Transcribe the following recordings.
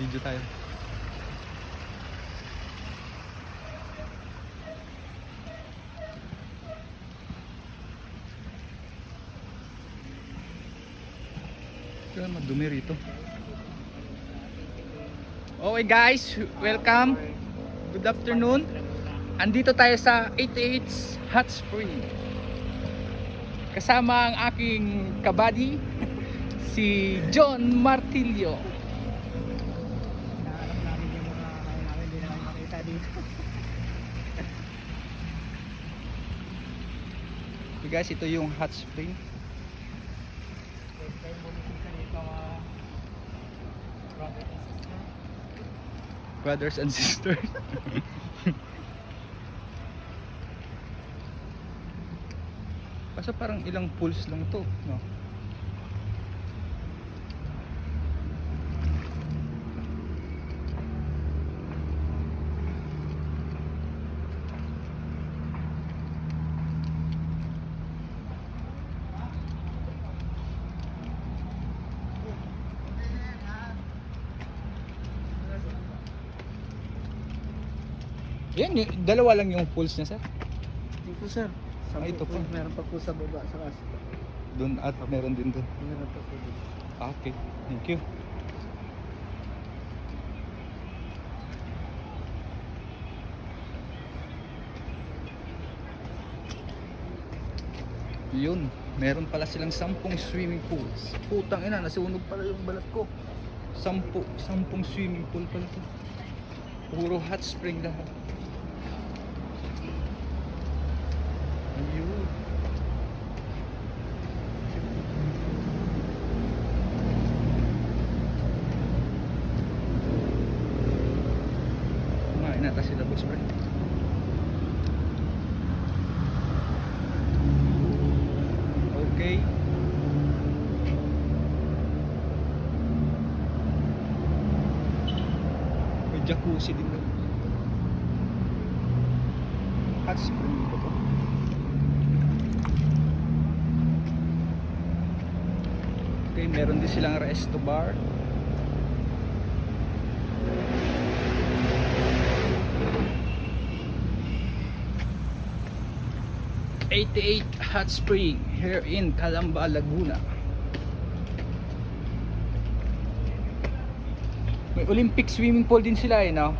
Video tayo. Kaya madumi rito. Okay guys, welcome. Good afternoon. Andito tayo sa 88 Hot Spring. Kasama ang aking kabady, si John Martillo. Hinahanap namin yung mga kaya namin, hindi namin makita dito. Okay guys, ito yung hot spring. Pwede tayong bumisita dito Brothers and sisters. Kaso parang ilang pools lang to, no? Yan, dalawa lang yung pools niya, sir. Dito sir, sa Ito po. meron pa po sa baba sa kas. Doon at meron din doon. Meron pa po dito. Okay, thank you. Yun, meron pala silang 10 swimming pools. Putang ina, nasunog pala yung balat ko. 10 swimming pool pala to. Puro hot spring lahat. Ayun. Kumain nata sila, boss, pre. Okay. May jacuzzi din doon. Hot spring ba to? Okay, meron din silang resto bar. '88 Hot Spring here in Calamba, Laguna. May Olympic swimming pool din sila no?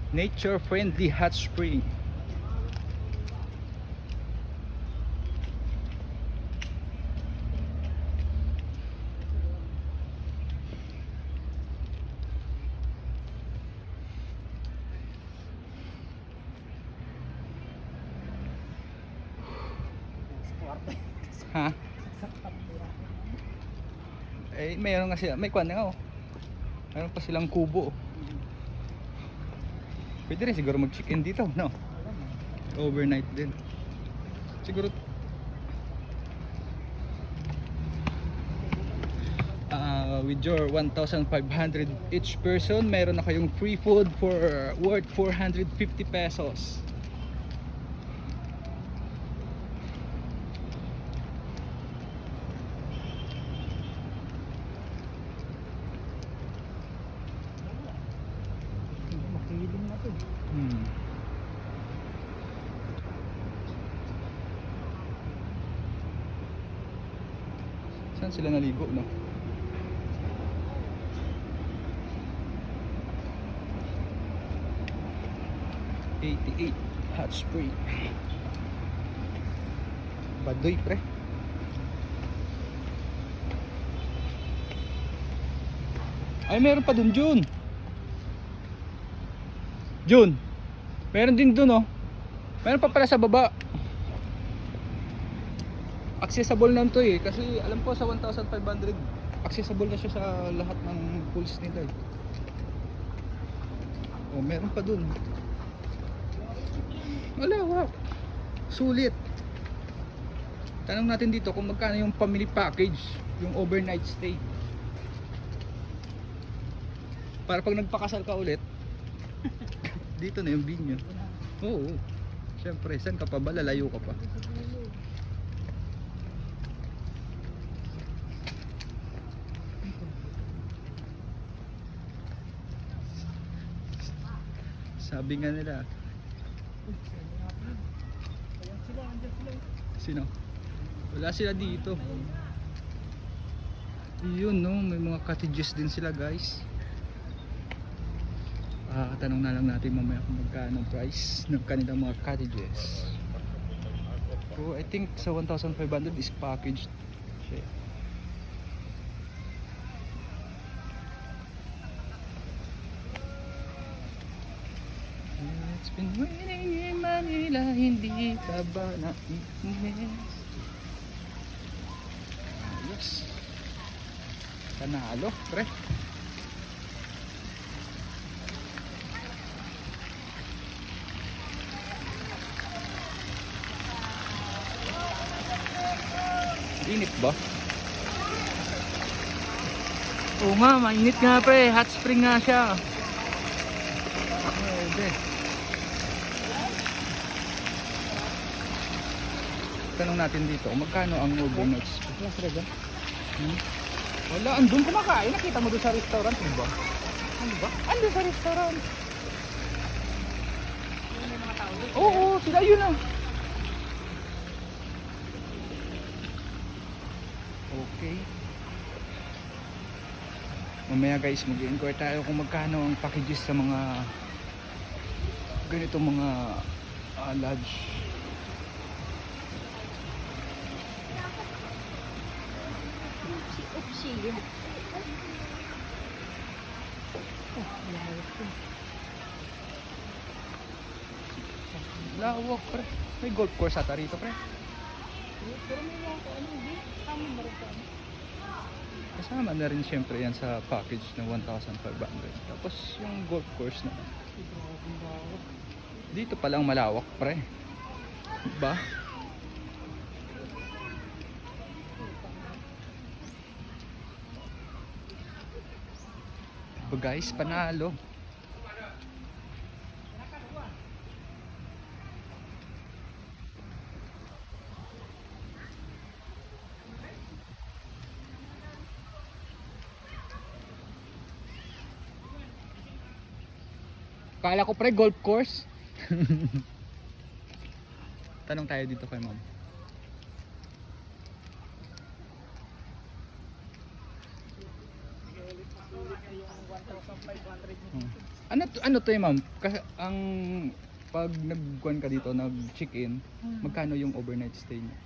Nature friendly hot spring. Ha? Eh, mayroon nga sila. May kwan nga oh. Mayroon pa silang kubo. Pwede rin siguro mag-check-in dito, no? Overnight din. Siguro with your 1,500 each person, meron na kayong free food for worth 450 pesos. Makiling na to. Saan sila naligo, no? '88 Hot Spring. Baduy, pre. Ay, meron pa dun, Jun. Jun. Meron din dun, oh. Meron pa pala sa baba. Accessible na to eh. Kasi alam ko sa 1,500 accessible na siya sa lahat ng pools nila eh. Oh, meron pa dun. Wala, wow. Sulit. Tanong natin dito kung magkano yung family package, yung overnight stay. Para pag nagpakasal ka ulit, Dito na yung binyo. Oo. Siyempre, saan ka pa ba? Lalayo ka pa. Sabi nga nila. Ayan sila, andyan sila. Sino? Wala sila dito. Yun no, may mga cottages din sila guys. Tanong na lang natin mamaya kung magkano price ng kanilang mga cottages. So I think sa 1,500 is packaged. Shit. It's been waiting in Manila, hindi ka ba naiinis? Ayos. Panalo, pre. Init ba? Oo nga, mainit nga pre. Hot spring nga siya. Pwede. Tanong natin dito, magkano ang overnight stay? Wala sila dyan. Wala, andun kumakain. Nakita mo doon sa restaurant, di ba? Ano ba? Andun sa restaurant. Oo, sila yun ah. Okay. Mamaya guys, mag-inquire tayo kung magkano ang packages sa mga ganito mga lodge. Oopsie. Lawak pre. May golf course ata rito pre. Pero may mga ano, hindi. Tama mo rin pa. Kasama na rin syempre yan sa package ng 1,500. Tapos yung golf course na. Dito palang malawak pre. Diba? Diba guys, panalo. Kala ko pre golf course. Tanong tayo dito kay ma'am. Ano to ma'am? Kasi ang pag nagkuhan ka dito, nag-check-in, magkano yung overnight stay niyo?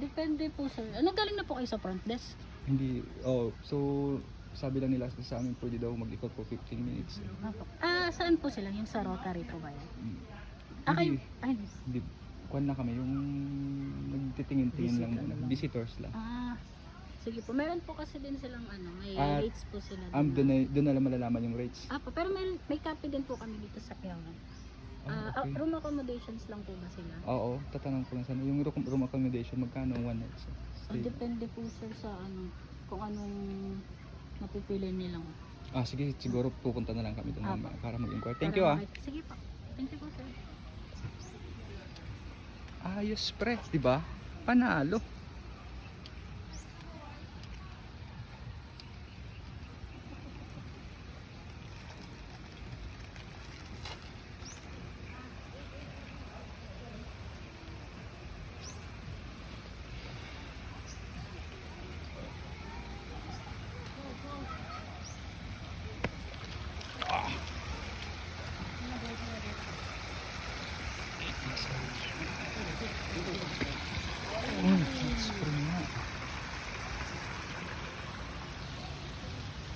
Depende po sir. Ano galing na po kayo sa front desk? Hindi, so sabi lang nila sa amin pwede daw mag-ikot po 15 minutes. Apo. Saan po sila? Yung sa Rotary po ba yan? Hindi, Ay, hindi. Kuhan na kami, yung nagtitingin-tingin lang Visit muna, lang. visitors lang. sige po. Meron po kasi din silang ano, may rates po sila. Doon na lang malalaman yung rates. Apo, pero may copy din po kami dito sa Piawan. Okay. Room accommodations lang po ba sila? Oo, tatanong ko lang sana. Yung room accommodation, magkano one night stay? Depende po sir sa ano, kung anong mapipili nilang. Sige, siguro pupunta na lang kami doon Apo. mamaya para mag-inquire. Thank you ah. Sige po. Thank you po sir. Ayos pre, di ba? Panalo. Spring nga.